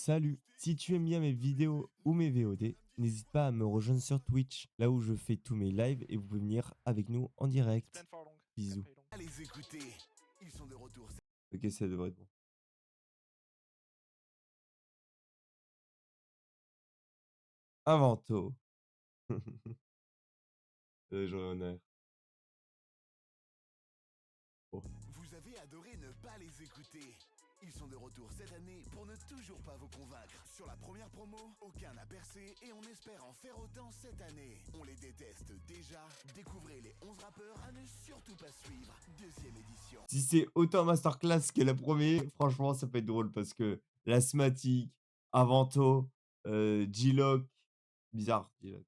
Salut, si tu aimes bien mes vidéos ou mes VOD, n'hésite pas à me rejoindre sur Twitch, là où je fais tous mes lives et vous pouvez venir avec nous en direct. Bisous. À les écouter, ils sont de retour. Ok, ça devrait être bon. Invento. J'en ai. Oh. Vous avez adoré ne pas les écouter. Ils sont de retour cette année pour ne toujours pas vous convaincre. Sur la première promo, aucun n'a percé et on espère en faire autant cette année. On les déteste déjà. Découvrez les 11 rappeurs à ne surtout pas suivre. Deuxième édition. Si c'est autant masterclass que la première, franchement, ça peut être drôle parce que l'asthmatique, Avento, G-Lock, bizarre, G-Lock.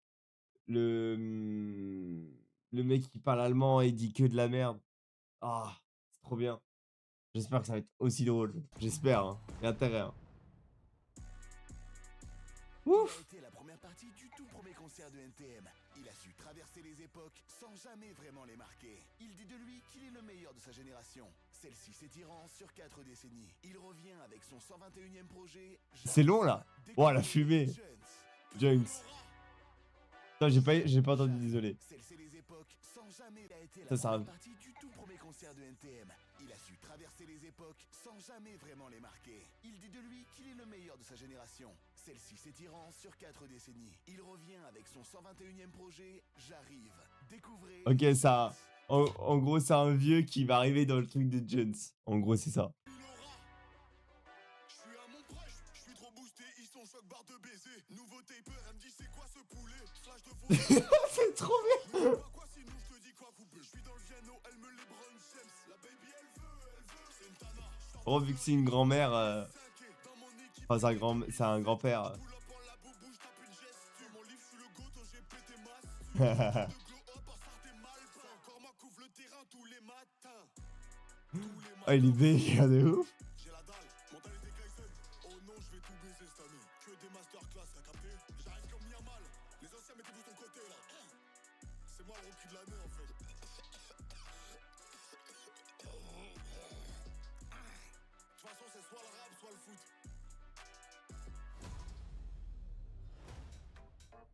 Le mec qui parle allemand et dit que de la merde. Ah, c'est trop bien. J'espère que ça va être aussi drôle. J'espère, hein. Il y a intérêt, hein. Il a Ouf! été la première partie du tout premier concert de NTM. Il a su traverser les époques sans jamais vraiment les marquer. Il dit de lui qu'il est le meilleur de sa génération. Celle-ci s'étirant sur 4 décennies. Il revient avec son 121e projet. C'est long, là. Oh, la fumée. Junks. Putain, j'ai pas entendu, désolé. Ça, c'est un... partie du tout premier concert de NTM. Il a su traverser les époques sans jamais vraiment les marquer. Il dit de lui qu'il est le meilleur de sa génération. Celle-ci s'étirant sur 4 décennies. Il revient avec son 121e projet, J'arrive. Découvrez. Ok, ça... En gros, c'est un vieux qui va arriver dans le truc de Jones. En gros, c'est ça. Je suis à mon prêche, je suis trop boosté, ils sont choc barre de baiser. Nouveau taper, elle me dit c'est quoi ce poulet? Slash de faux. C'est trop bien. Quoi sinon je te dis quoi couper? Je suis dans le Viano, elle me les Brown James. La baby elle veut, c'est une tana. Oh, vu que c'est une grand-mère... Enfin, c'est un grand-père. Ah, il est béga de ouf. J'ai la dalle, mentalité Kaizen. Oh non, je vais tout baiser cette année. Que des masterclass, t'as capté? J'arrive comme Yamal. Les anciens, mettez-vous de ton côté là. C'est moi le rookie de l'année en fait. De toute façon, c'est soit le rap, soit le foot.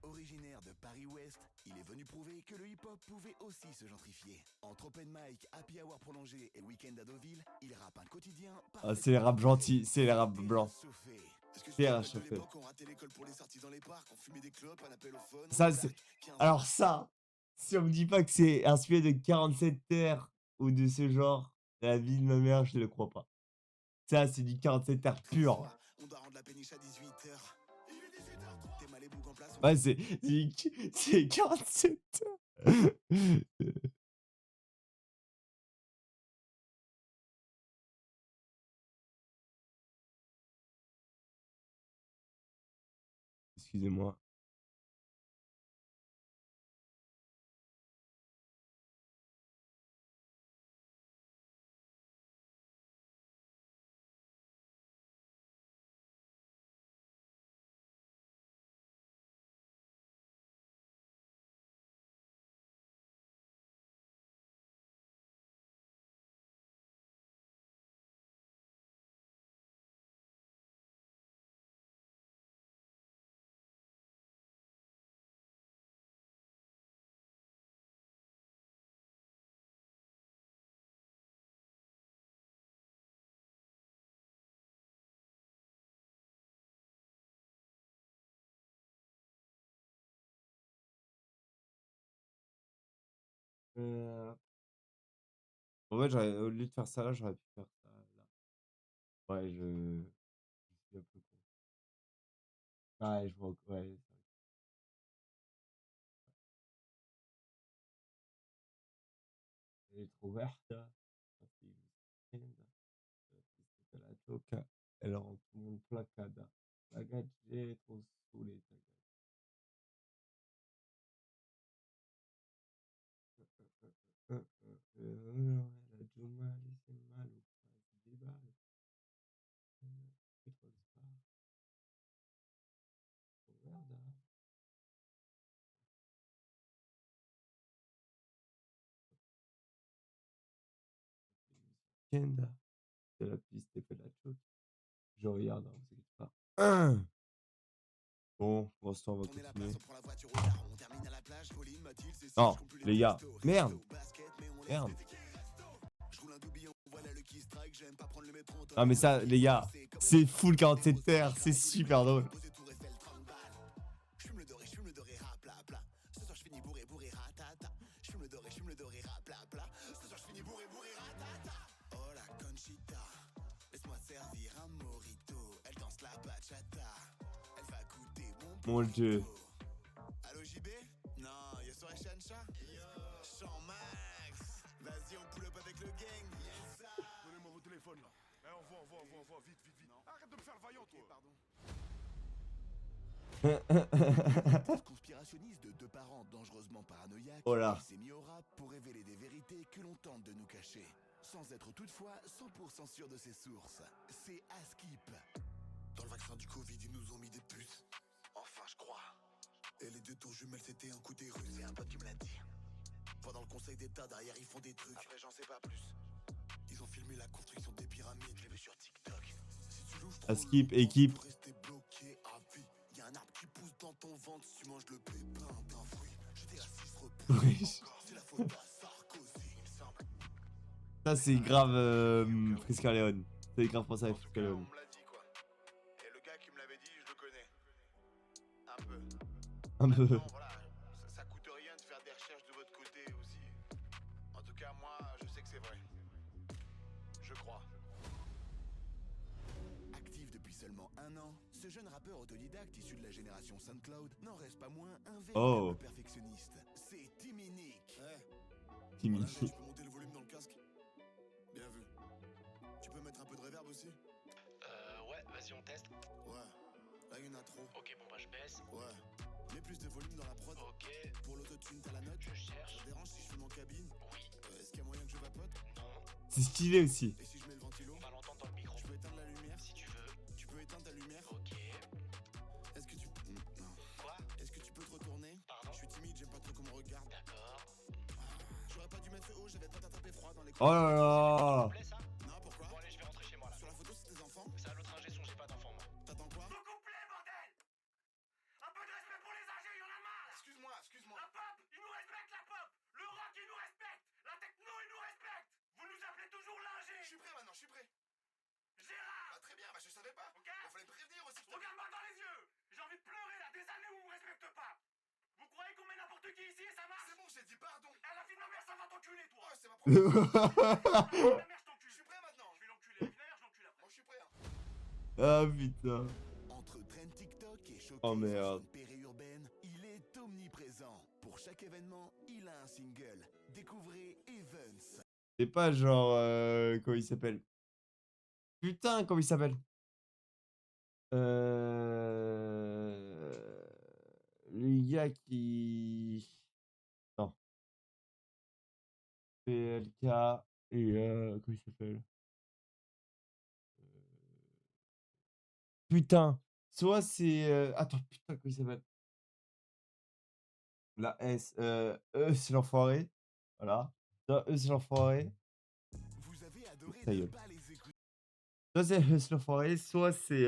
Originaire de Paris-Ouest, il est venu prouver que le hip-hop pouvait aussi se gentrifier. Entre open mic, happy hour prolongé et week-end à Deauville, il rappe un quotidien. Ah, c'est les rap gentils, c'est les rap blancs. Pierre Chauffet. Ça, c'est... Alors ça, si on me dit pas que c'est inspiré de 47 terres ou de ce genre, la vie de ma mère, je ne le crois pas. Ça, c'est du 47 terres pur. Ouais, c'est 47 terres. Excusez-moi. En fait, au lieu de faire ça là, j'aurais pu faire ça là. Ouais, je suis un peu con. Ouais, je vois. Ouais, elle est trop verte. La choca, elle rend tout le monde placada. La gâte, j'ai trop saoulé. La Juma, c'est mal ou pas, c'est des balles. C'est trop star. Regarde. Kenda, de la piste et fait la choc. Je regarde, hein, vous inquiétez pas. Hein. Bon, pour l'instant, on va Tourner la continuer. place, on prend la voiture au car, on termine à la plage. Pauline, Mathilde, Cécile, Non, je compte plus les les gars. restos. Merde. Resto, basket, mais on laisse Merde. les tickets resto. Je roule un doubillon, voilà le key strike. J'aime pas prendre le métro, on Ah, mais ça, les gars, c'est full 47 terres. C'est super drôle. posé Tour Eiffel, 30 balles. J'fume le doré, rap, pla, pla. Ce soir, j'finis bourré, ratata. J'fume le doré, rap, pla, pla. Ce soir, j'finis bourré, ratata. Oh la Conchita, laisse-moi servir un mojito. Elle danse la bachata, elle va goûter Mon Dieu. Allo JB? Non, y'a sur Chat? Yo, Champ Max. Vas-y, on pull up avec le gang. Yes, ça. Donnez-moi vos téléphones là. Eh, on voit, vite. Arrête de me faire le vaillant, toi. Pardon. Conspirationniste de deux parents dangereusement paranoïaques, Oh là. il s'est mis au rap pour révéler des vérités que l'on tente de nous cacher, sans être toutefois 100% sûr de ses sources. C'est Askip. Dans le vaccin du Covid, ils nous ont mis des puces. Enfin, je crois. Et les deux tours jumelles, c'était un coup des Russes. C'est un pote qui me l'a dit. Pendant le conseil d'état, derrière, ils font des trucs. Après, j'en sais pas plus. Ils ont filmé la construction des pyramides. Je l'ai vu sur TikTok. Si tu louches trop Askip, longtemps, équipe. tu peux rester bloqué à vie. Y'a un arbre qui pousse dans ton ventre si tu manges le pépin d'un fruit. J'étais assis, je repousse Wesh. encore. C'est la faute à Sarkozy, il me semble. Ça, c'est grave Friska Léon. C'est grave pensé avec Friska Léon. On me l'a dit quoi. Et le gars qui me l'avait dit, je le connais. Un peu. Un peu. Maintenant, voilà, ça coûte rien de faire des recherches de votre côté aussi. En tout cas, moi, je sais que c'est vrai. Je crois. Actif depuis seulement un an, ce jeune rappeur autodidacte issu de la génération SoundCloud n'en reste pas moins un véritable Oh. perfectionniste. C'est Timmy Nick. Timmy. Voilà, tu peux monter le volume dans le casque. Bien vu. Tu peux mettre un peu de reverb aussi? Ouais, vas-y, on teste. Ouais. Là, il y en a trop. Ok, bon, bah, je baisse. Ouais. Mets plus de volume dans la prod. Ok, Pour l'autotune, t'as la note. je cherche. Ça te dérange si je fume en cabine? Oui, Est-ce qu'il y a moyen que je vapote? non, C'est stylé aussi. Et si je mets le ventilo? on va l'entendre dans le micro. Je peux éteindre la lumière? Si tu veux. Tu peux éteindre ta lumière? Ok. Est-ce que tu... Non. Quoi? Est-ce que tu peux te retourner? Pardon? Je suis timide, j'aime pas trop qu'on me regarde. D'accord. J'aurais pas dû mettre haut, j'avais pas t'attraper froid dans les Oh là là. Ça te plaît, ça? Non, pourquoi? Bon, allez, je vais rentrer chez moi, là. Sur la photo, c'est tes enfants? C'est à l'autre ingé son, j'ai pas d'enfant, moi. T'attends quoi? Complet, bordel! Un peu de respect pour les âgés, y'en a marre! Excuse-moi. La pop, il nous respecte, la pop! Le rock, il nous respecte! La techno, il nous respecte! Vous nous appelez toujours l'ingé! Je suis prêt maintenant, je suis prêt. Gérard! Ah, très bien, bah je savais pas. Ok? Il fallait me prévenir aussi. Regarde-moi dans les yeux! J'ai envie de pleurer, là, des années où on me respecte pas! Vous croyez qu'on met n'importe qui ici et ça marche? C'est bon, j'ai dit pardon. Eh, la fille de ma mère, ça va t'enculer, toi! Ouais, c'est ma première. La fille de ma mère, je t'encule! Je suis prêt maintenant. Je vais l'enculer, la fille de ma mère, je l'encule après! Moi, je suis prêt. Hein. Ah putain. Entre trend TikTok et showcase Oh, merde. périurbaine, il est omniprésent. Pour chaque événement, il a un single. Découvrez Evans. C'est pas genre. Comment il s'appelle? Putain, comment il s'appelle? Le gars qui. Non. PLK et comment il s'appelle? Putain. Soit c'est. Attends, putain, comment il s'appelle? La S. C'est l'enfoiré. Voilà. Soit c'est l'enfoiré. Vous avez adoré Ta ne gueule. pas les écouter. Soit c'est l'enfoiré, soit c'est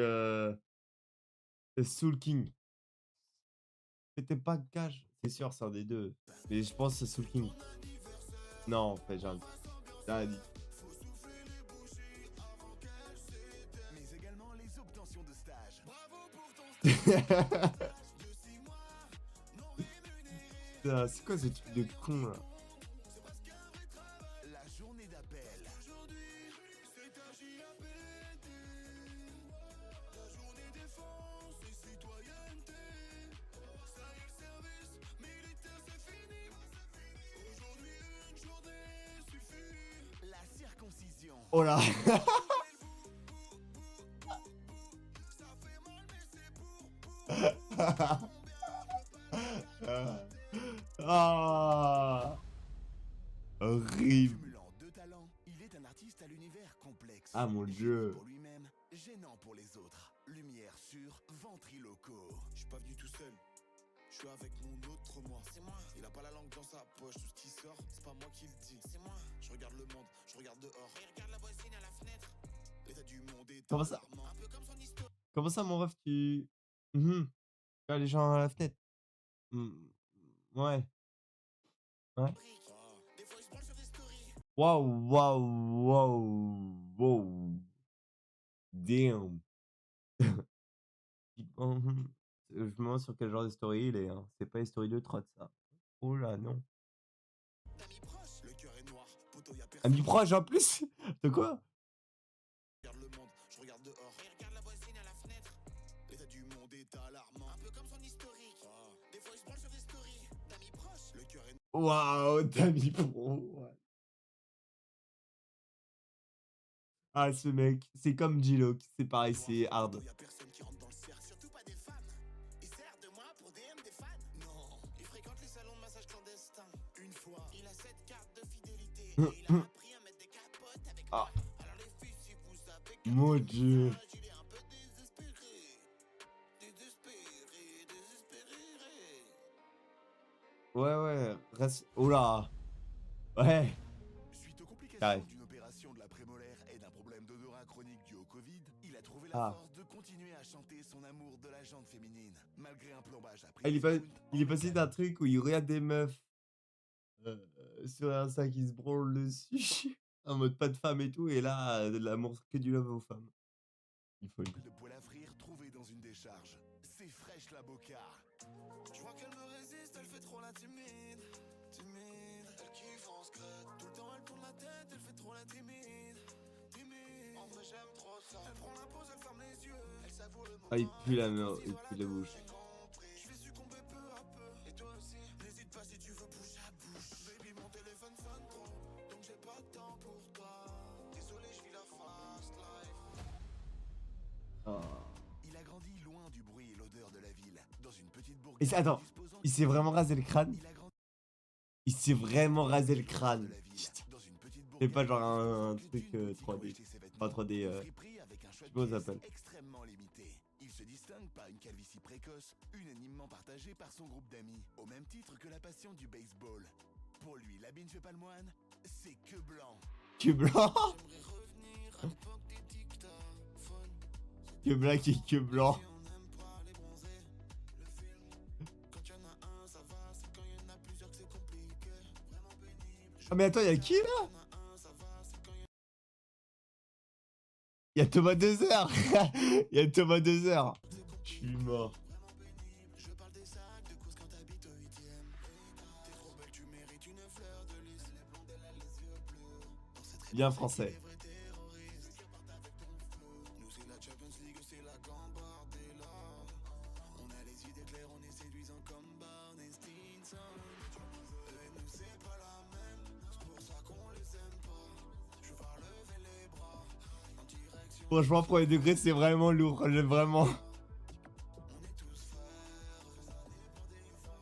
Soul King. C'était pas Gage. C'est sûr, c'est un des deux. Mais je pense que c'est Soul King. Non, en fait, j'ai rien dit. Mais également les obtentions de stage. Bravo pour ton Putain, c'est quoi ce truc de con là? La journée d'appel. La circoncision. Oh là. Ah. Horrible. Cumulant deux talents, il est un artiste à l'univers complexe. Ah, mon Génie Dieu. pour lui-même, gênant pour les autres. Lumière sur ventriloquo. Je suis pas venu tout seul. Je suis avec mon autre moi. C'est moi. Il a pas la langue dans sa poche. Tout ce qui sort, c'est pas moi qui le dis. C'est moi. Je regarde le monde, je regarde dehors. Et regarde la voisine à la fenêtre. L'état du monde est Comment ça? alarmant. Un peu comme son histoire. Comment ça, mon ref, tu. Mhm. Tu vois les gens à la fenêtre. Hmm, ouais. Ouais. Des fois, ils se branlent sur des stories. Waouh, waouh, waouh, wow. Damn. Mhm. Je me demande sur quel genre de story il est. Hein. C'est pas les stories de trotte, ça. Oh là, non. D'amis proches, le cœur est noir. Poto, y'a personne. Ami proche en plus. De quoi? Je regarde le monde, je regarde dehors. Et regarde la voisine à la fenêtre. L'état du monde est alarmant. Un peu comme son historique. Des fois, ils se branlent sur des stories. D'amis proches, le cœur est Waouh, t'as mis pro. Ouais. Ah, ce mec, c'est comme G-Loc, c'est pareil, c'est hard. Y'a personne qui rentre dans le cercle, surtout pas des femmes. Il sert de moi pour DM des fans. Non, il fréquente les salons de massage clandestins. Une fois, il a cette carte de fidélité et il a appris à mettre des capotes avec Ah, moi. Alors les filles, si vous savez que mon Dieu. il est un peu désespéré. Désespéré. Ouais, reste. Oh là. Ouais, Suite aux complications carré. d'une opération de la prémolaire et d'un problème d'odorat chronique dû au Covid, il a trouvé la Ah. force de continuer à chanter son amour de la jante féminine, malgré un plombage Ah, après. il est passé d'un truc où il regarde des meufs sur Insta qui se branlent dessus, en mode pas de femme et tout, et là, de l'amour que du love aux femmes. Il faut le dire. de poêle à frire trouvée dans une décharge. C'est fraîche la boca. Je vois qu'elle me résiste, elle fait trop la timide. Elle kiffe en secret. Tout le temps elle tourne la tête, elle fait trop la timide. En vrai j'aime trop ça. Elle prend la pause, elle ferme les yeux. Elle savoure le moment. Ah, il pue la merde, il pue la bouche. J'ai compris. Je vais succomber peu à peu. Et toi aussi, n'hésite pas si tu veux bouche à bouche. Baby, mon téléphone sonne trop. Donc j'ai pas de temps pour toi. Désolé, je vis la fast life. Ah. Il a grandi loin du bruit et l'odeur de la ville, dans une petite Et bourgade attends, disposant il s'est vraiment rasé le crâne? Il a grandi Il s'est vraiment rasé le de crâne. la ville, Putain. dans une petite C'est pas bourgade genre un que truc d'une boutique où 3D. acheter ses vêtements, Pas 3D, une friperie avec un choix de comment ça pièces s'appelle? extrêmement limité. Il se distingue par une calvitie précoce, unanimement partagée par son groupe d'amis, au même titre que la passion du baseball. Pour lui, l'habit ne fait pas le moine, c'est que blanc. Que blanc. J'aimerais revenir à l'époque des dictaphones. Que blanc qui est que blanc. On n'aime pas les bronzés. Le film, quand y'en a un, ça va. C'est quand y'en a plusieurs que c'est compliqué. Vraiment pénible. Ah mais attends, y'a qui là? Y'en a un, ça va. C'est quand y'en Y'a Thomas 2h. Y'a Thomas 2h. Je suis mort. vraiment pénible. Je parle des sacs de course quand t'habites au 8ème. T'es trop belle, tu mérites une fleur de lys. Elle est blonde, elle a les yeux bleus. Dans cette Bien réponse, français. les vrais terroristes qui partent avec ton feu. Nous, c'est la Champions League, c'est la Gambardella. On a les idées claires, on est séduisants comme Barney Stinson. Et nous, c'est pas la même. C'est pour ça qu'on les aime pas. Je vais lever les bras en direction. Franchement, premier degré, c'est vraiment lourd. J'aime vraiment. On est tous frères, années pour des fois.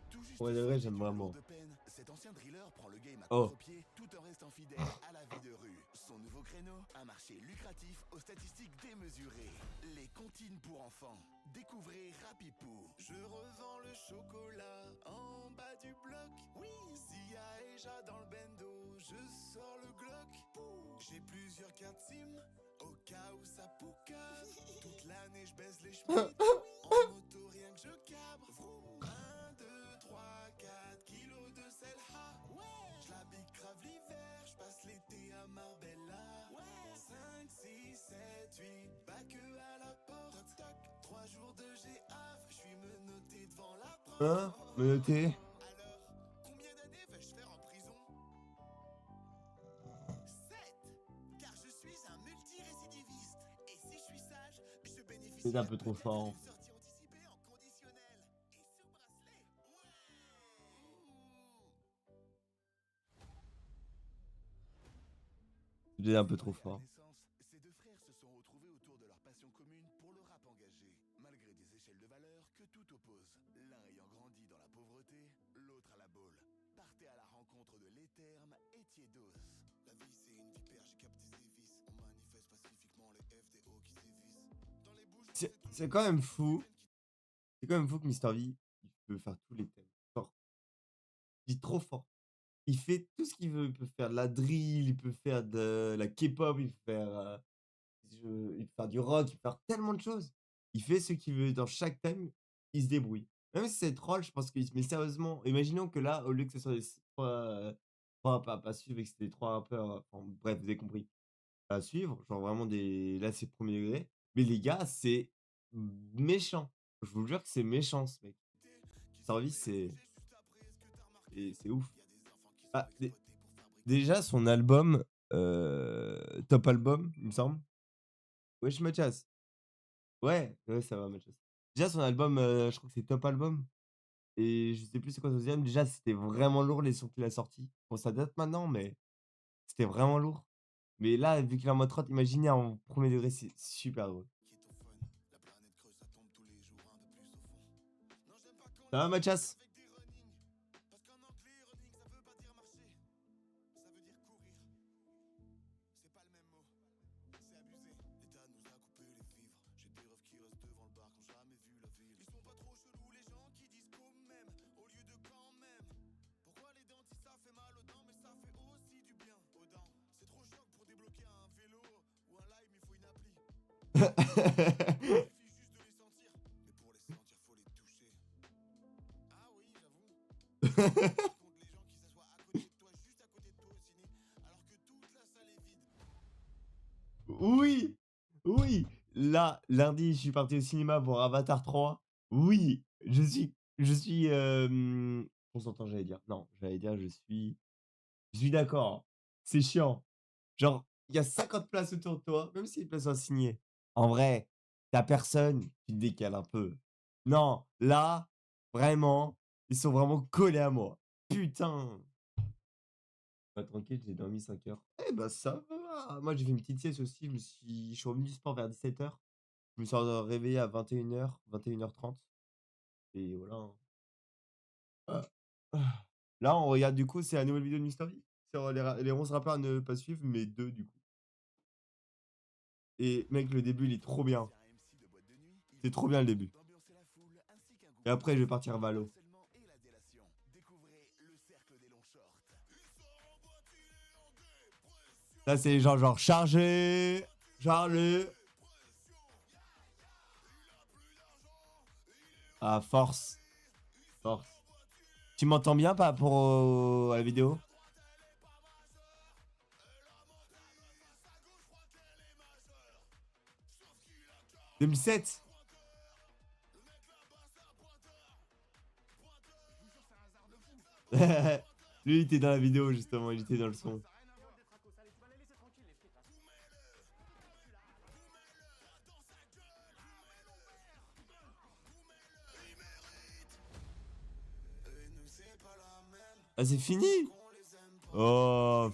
Tout juste Premier degré, sorti j'aime d'une vraiment. lourde peine, cet ancien driller prend le game à Oh. contre-pied tout en restant fidèle à la vie de rue. Son nouveau créneau, un marché lucratif aux statistiques démesurées. Les comptines pour enfants. Découvrez Rapipou. Je revends le chocolat en bas du bloc. Oui, s'il y a Eja dans le bendo, je sors le Glock. J'ai plusieurs cartes SIM au cas où ça poucave. Toute l'année, je baisse les chemins. En moto, rien que je cabre. 1, 2, 3, 4 kilos de sel. Ouais, je l'habite grave l'hiver. Je passe l'été à Marbella. Ouais, 5, 6, 7, 8, pas que à la porte. Toc, toc, 3 jours de GAF. Je suis menotté devant la porte. Hein? Me noter. Alors, combien d'années vais-je faire en prison? 7, car je suis un multirécidiviste. Et si je suis sage, je bénéficie C'est un peu trop fort. d'une sortie anticipée en conditionnel. Et sous bracelet. C'est un peu trop fort. Naissance, ces deux frères se sont retrouvés autour de leur passion commune pour le rap engagé, malgré des échelles de valeur que tout oppose. L'un ayant grandi dans la pauvreté, l'autre à la boule. Partez à la rencontre de l'étherme et Tiédos. La vie c'est une vipère, j'ai capté ses vices. On manifeste pacifiquement les FDO qui sévissent. Dans les bouches, C'est quand même fou. C'est quand même fou que Mr V, il peut faire tous les thèmes. Fort. Il dit trop fort. Il fait tout ce qu'il veut. Il peut faire de la drill, il peut faire de la K-pop, il peut faire du rock, il peut faire tellement de choses. Il fait ce qu'il veut dans chaque thème, il se débrouille. Même si c'est troll, je pense qu'il se met sérieusement imaginons que là, au lieu que ce soit les 3, pas suivre et que c'était 3 rappeurs, enfin bref, vous avez compris, à suivre, genre vraiment des là, c'est premier degré, mais les gars, c'est méchant. Je vous jure que c'est méchant ce mec. Service, c'est ouf. Ah, déjà son album, Top Album, il me semble. Wesh Mathias. Ouais, ouais, ça va Mathias. Déjà son album, je crois que c'est Top Album et je sais plus c'est quoi son deuxième. Déjà, c'était vraiment lourd les sons qu'il a sortis. Bon, ça date maintenant, mais c'était vraiment lourd. Mais là, vu qu'il est en mode trotte, imaginez en premier degré, c'est super drôle. Ça va Mathias? Oui, oui. Là, lundi, je suis parti au cinéma voir Avatar 3. Oui, consentant, j'allais dire. Non, j'allais dire je suis d'accord. C'est chiant. Genre, il y a 50 places autour de toi, même si les places sont assignées. En vrai, tu personne, tu te décales un peu. Non, là, vraiment, ils sont vraiment collés à moi. Putain. Bah, tranquille, j'ai dormi 5 heures. Eh bah, ça va. Moi, j'ai fait une petite sieste aussi. Je suis revenu du sport vers 17 heures. Je me suis réveillé à 21 heures, 21h30. Et voilà, hein. Ah. Ah. Là, on regarde du coup, c'est la nouvelle vidéo de Mystery. Sur les 11 rappeurs à ne pas suivre, mais 2 du coup. Et mec, le début, il est trop bien. C'est trop bien le début. Et après, je vais partir Valo. Là, c'est genre chargé, chargé. Ah, force, force. Tu m'entends bien par rapport à la vidéo? 2007. Lui, il était dans la vidéo, justement, il était dans le son. Ah, c'est fini? Oh.